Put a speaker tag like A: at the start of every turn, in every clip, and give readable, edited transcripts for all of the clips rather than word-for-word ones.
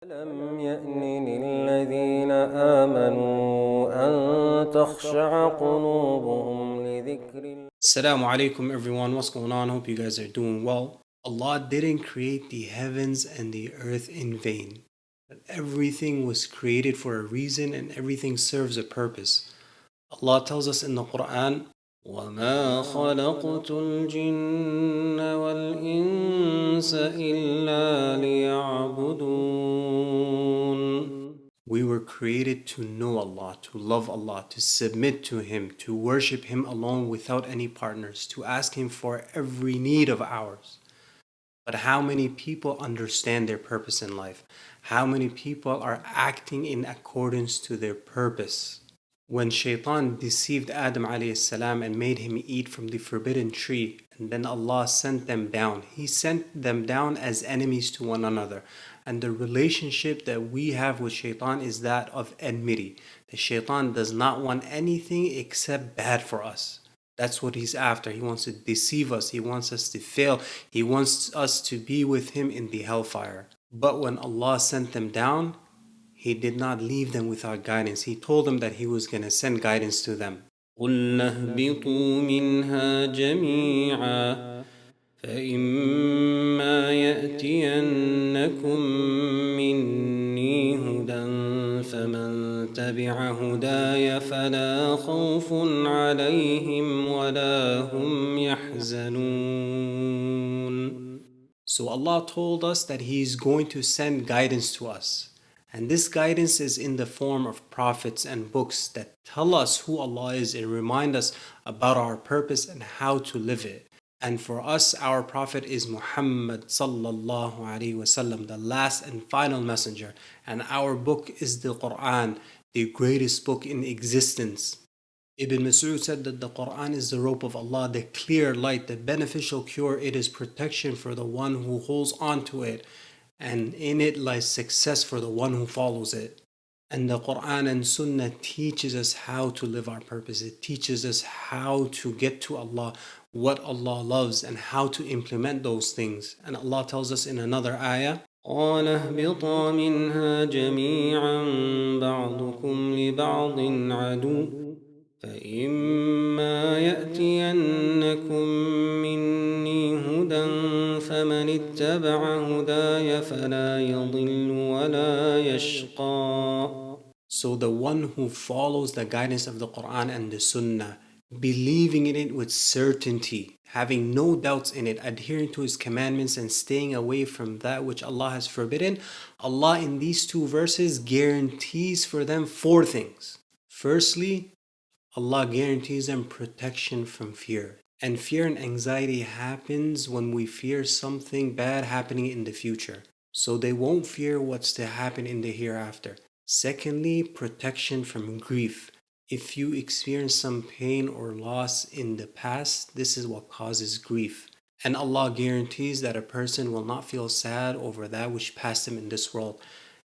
A: ألم يأن للذين آمنوا أن تخشع قلوبهم لذكر الله.
B: Assalamu alaikum everyone, what's going on? Hope you guys are doing well. Allah didn't create the heavens and the earth in vain. But everything was created for a reason and everything serves a purpose. Allah tells us in the Quran,
A: وما خلقت الجن والإنس إلا ليعبدون.
B: we were created to know Allah, to love Allah, to submit to Him, to worship Him alone without any partners, to ask Him for every need of ours. But how many people understand their purpose in life? How many people are acting in accordance to their purpose? When Shaitan deceived Adam alayhi salam and made him eat from the forbidden tree, and then Allah sent them down, He sent them down as enemies to one another. And the relationship that we have with Shaitan is that of enmity. The Shaitan does not want anything except bad for us. That's what he's after. He wants to deceive us. He wants us to fail. He wants us to be with him in the hellfire. But when Allah sent them down, He did not leave them without guidance. He told them that He was going to send guidance to them.
A: قُلْنَا اهْبِطُوا مِنْهَا جَمِيعًا فَإِمَّا يَأْتِيَنَّكُم مِّنِّي هُدًى فَمَن تَبِعَ هُدَايَ فَلَا خَوْفٌ عَلَيْهِمْ وَلَا هُمْ يَحْزَنُونَ.
B: So Allah told us that He is going to send guidance to us. And this guidance is in the form of prophets and books that tell us who Allah is and remind us about our purpose and how to live it. And for us, our prophet is Muhammad sallallahu alaihi wasallam, the last and final messenger. And our book is the Quran, the greatest book in existence. Ibn Mas'ud said that the Quran is the rope of Allah, the clear light, the beneficial cure. It is protection for the one who holds on to it, and in it lies success for the one who follows it. And the Quran and Sunnah teaches us how to live our purpose. It teaches us how to get to Allah, what Allah loves, and how to implement those things. And Allah tells us in another ayah,
A: قال اهبطا منها جميعا بعضكم لبعض عدو فإما يأتينكم مني هدى فمن اتبع هداي فلا يضل ولا يشقى.
B: So the one who follows the guidance of the Quran and the Sunnah, believing in it with certainty, having no doubts in it, adhering to His commandments and staying away from that which Allah has forbidden, Allah in these two verses guarantees for them four things. Firstly, Allah guarantees them protection from fear. And fear and anxiety happens when we fear something bad happening in the future. So they won't fear what's to happen in the hereafter. Secondly, protection from grief. If you experience some pain or loss in the past, this is what causes grief. And Allah guarantees that a person will not feel sad over that which passed him in this world.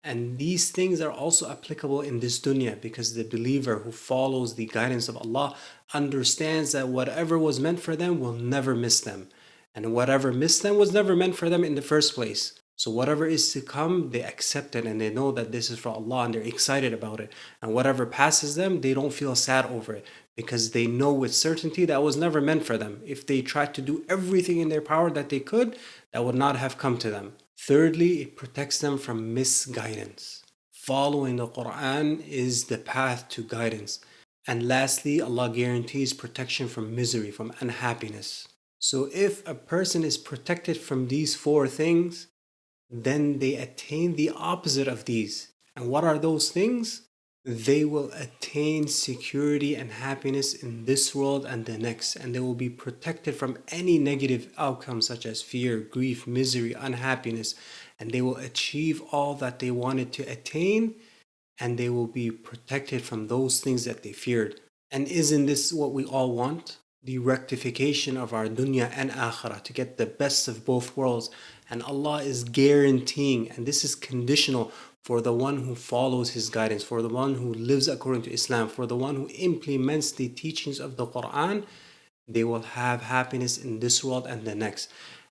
B: And these things are also applicable in this dunya, because the believer who follows the guidance of Allah understands that whatever was meant for them will never miss them. And whatever missed them was never meant for them in the first place. So whatever is to come, they accept it and they know that this is for Allah and they're excited about it. And whatever passes them, they don't feel sad over it, because they know with certainty that was never meant for them. If they tried to do everything in their power that they could, that would not have come to them. Thirdly, it protects them from misguidance. Following the Quran is the path to guidance. And lastly, Allah guarantees protection from misery, from unhappiness. So if a person is protected from these four things, then they attain the opposite of these. And what are those things? They will attain security and happiness in this world and the next, and they will be protected from any negative outcomes such as fear, grief, misery, unhappiness, and they will achieve all that they wanted to attain, and they will be protected from those things that they feared. And isn't this what we all want? The rectification of our dunya and akhirah, to get the best of both worlds. And Allah is guaranteeing, and this is conditional, for the one who follows His guidance, for the one who lives according to Islam, for the one who implements the teachings of the Quran, they will have happiness in this world and the next.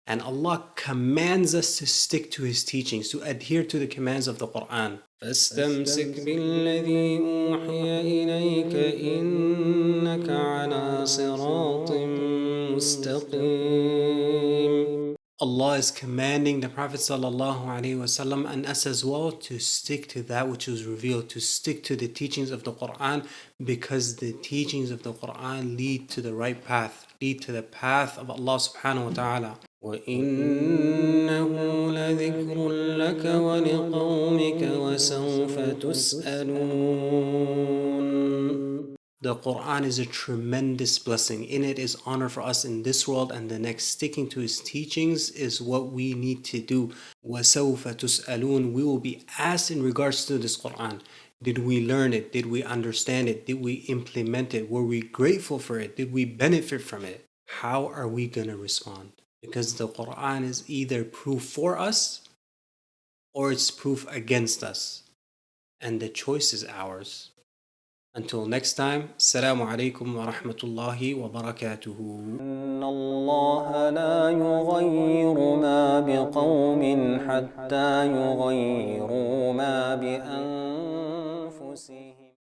B: And Allah commands us to stick to His teachings, to adhere to the commands of the Quran.
A: فاستمسك بالذي أوحي إليك إنك على صراط مستقيم.
B: Allah is commanding the Prophet ﷺ and us as well to stick to that which was revealed, to stick to the teachings of the Quran, because the teachings of the Quran lead to the right path, lead to the path of Allah subhanahu wa ta'ala.
A: وإنه لذكر لك ولقومك وسوف تسألون.
B: The Quran is a tremendous blessing. In it is honor for us in this world and the next. Sticking to His teachings is what we need to do. وَسَوْفَ تُسْأَلُونَ. We will be asked in regards to this Quran. Did we learn it? Did we understand it? Did we implement it? Were we grateful for it? Did we benefit from it? How are we going to respond? Because the Quran is either proof for us or it's proof against us. And the choice is ours. Until next time, Assalamu alaikum wa rahmatullahi wa barakatuhu.
A: إن الله لا يغير ما بقوم حتى يغيروا ما بأنفسهم.